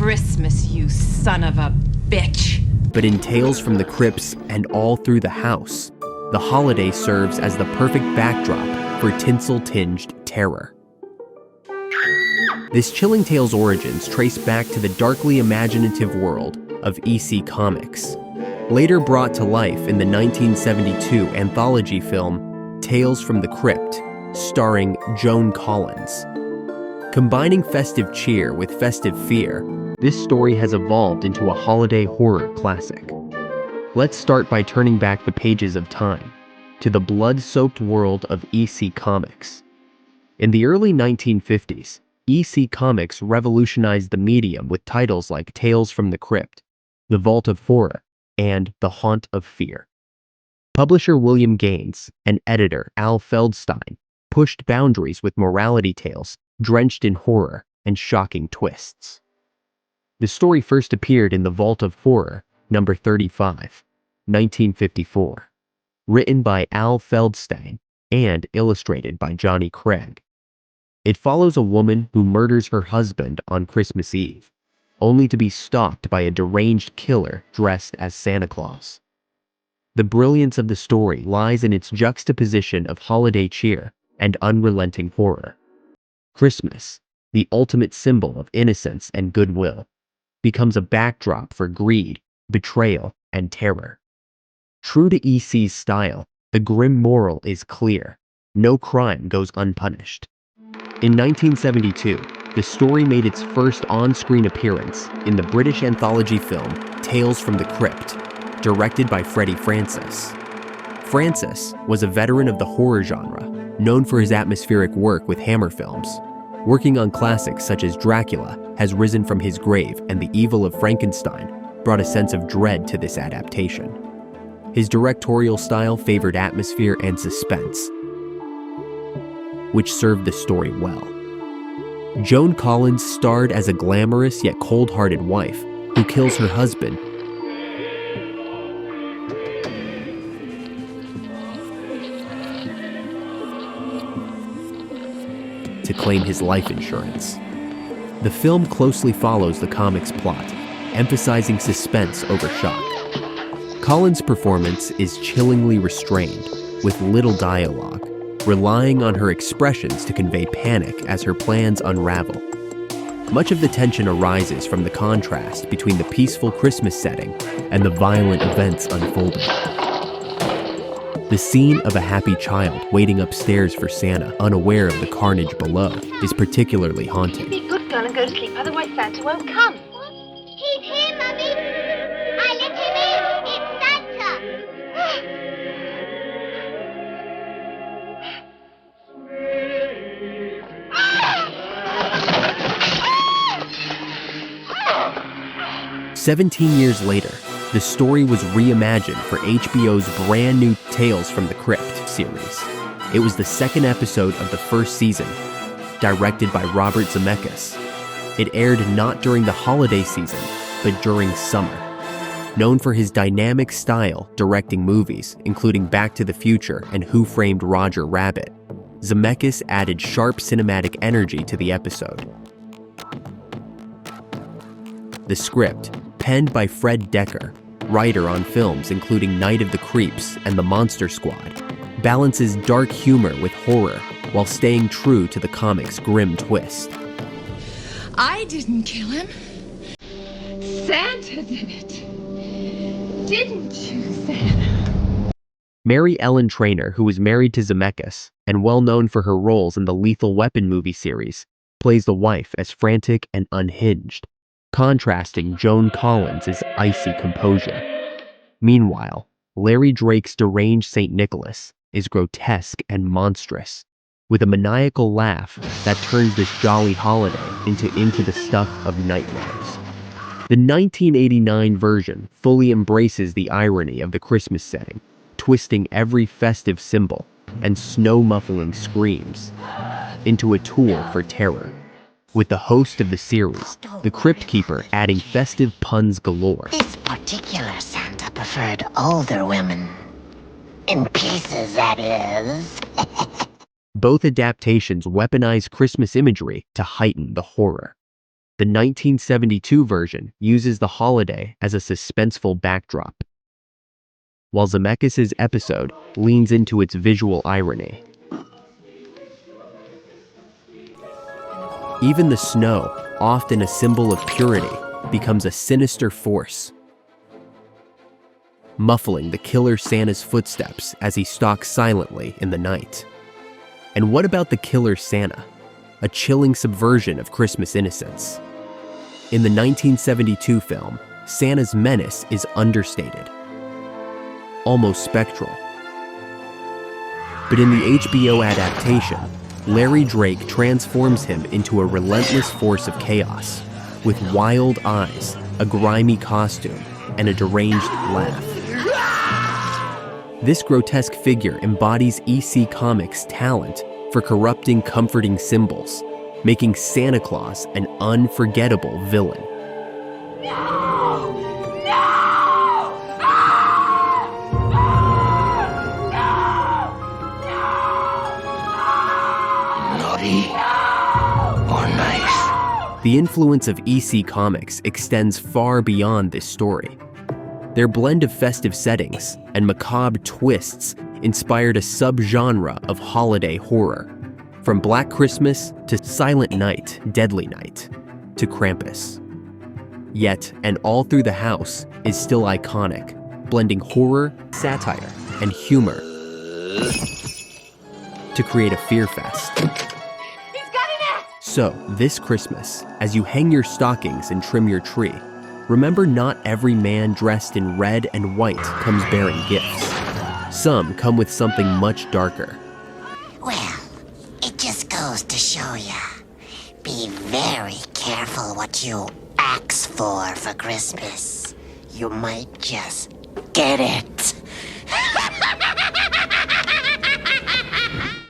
Christmas, you son of a bitch. But in Tales from the Crypts and All Through the House, the holiday serves as the perfect backdrop for tinsel-tinged terror. This chilling tale's origins trace back to the darkly imaginative world of EC Comics, later brought to life in the 1972 anthology film Tales from the Crypt, starring Joan Collins. Combining festive cheer with festive fear, this story has evolved into a holiday horror classic. Let's start by turning back the pages of time to the blood-soaked world of EC Comics. In the early 1950s, EC Comics revolutionized the medium with titles like Tales from the Crypt, The Vault of Horror, and The Haunt of Fear. Publisher William Gaines and editor Al Feldstein pushed boundaries with morality tales drenched in horror and shocking twists. The story first appeared in The Vault of Horror, number 35, 1954, written by Al Feldstein and illustrated by Johnny Craig. It follows a woman who murders her husband on Christmas Eve, only to be stalked by a deranged killer dressed as Santa Claus. The brilliance of the story lies in its juxtaposition of holiday cheer and unrelenting horror. Christmas, the ultimate symbol of innocence and goodwill, becomes a backdrop for greed, betrayal, and terror. True to EC's style, the grim moral is clear: no crime goes unpunished. In 1972, the story made its first on-screen appearance in the British anthology film Tales from the Crypt, directed by Freddie Francis. Francis was a veteran of the horror genre, known for his atmospheric work with Hammer films. Working on classics such as Dracula has risen from his grave, and The Evil of Frankenstein brought a sense of dread to this adaptation. His directorial style favored atmosphere and suspense, which served the story well. Joan Collins starred as a glamorous yet cold-hearted wife who kills her husband to claim his life insurance. The film closely follows the comic's plot, emphasizing suspense over shock. Collins' performance is chillingly restrained, with little dialogue, relying on her expressions to convey panic as her plans unravel. Much of the tension arises from the contrast between the peaceful Christmas setting and the violent events unfolding. The scene of a happy child waiting upstairs for Santa, unaware of the carnage below, is particularly haunting. Be a good girl and go to sleep, otherwise Santa won't come. He's here, Mummy. I let him in. It's Santa. 17 years later, the story was reimagined for HBO's brand new Tales from the Crypt series. It was the second episode of the first season, directed by Robert Zemeckis. It aired not during the holiday season, but during summer. Known for his dynamic style directing movies, including Back to the Future and Who Framed Roger Rabbit, Zemeckis added sharp cinematic energy to the episode. The script, penned by Fred Decker, writer on films including Night of the Creeps and The Monster Squad, balances dark humor with horror while staying true to the comic's grim twist. I didn't kill him. Santa did it. Didn't you, Santa? Mary Ellen Trainor, who was married to Zemeckis and well known for her roles in the Lethal Weapon movie series, plays the wife as frantic and unhinged, contrasting Joan Collins' icy composure. Meanwhile, Larry Drake's deranged St. Nicholas is grotesque and monstrous, with a maniacal laugh that turns this jolly holiday into the stuff of nightmares. The 1989 version fully embraces the irony of the Christmas setting, twisting every festive symbol and snow-muffling screams into a tool for terror, with the host of the series, the Crypt Keeper, adding festive puns galore. This particular Santa preferred older women. In pieces, that is. Both adaptations weaponize Christmas imagery to heighten the horror. The 1972 version uses the holiday as a suspenseful backdrop, while Zemeckis' episode leans into its visual irony. Even the snow, often a symbol of purity, becomes a sinister force, muffling the killer Santa's footsteps as he stalks silently in the night. And what about the killer Santa? A chilling subversion of Christmas innocence. In the 1972 film, Santa's menace is understated, almost spectral. But in the HBO adaptation, Larry Drake transforms him into a relentless force of chaos, with wild eyes, a grimy costume, and a deranged laugh. This grotesque figure embodies EC Comics' talent for corrupting comforting symbols, making Santa Claus an unforgettable villain. Naughty or nice? The influence of EC Comics extends far beyond this story. Their blend of festive settings and macabre twists inspired a subgenre of holiday horror, from Black Christmas to Silent Night, Deadly Night, to Krampus. Yet, and all through the house, is still iconic, blending horror, satire, and humor to create a fear fest. He's got an axe! So, this Christmas, as you hang your stockings and trim your tree, remember not every man dressed in red and white comes bearing gifts. Some come with something much darker. Well, it just goes to show ya. Be very careful what you ask for Christmas. You might just get it.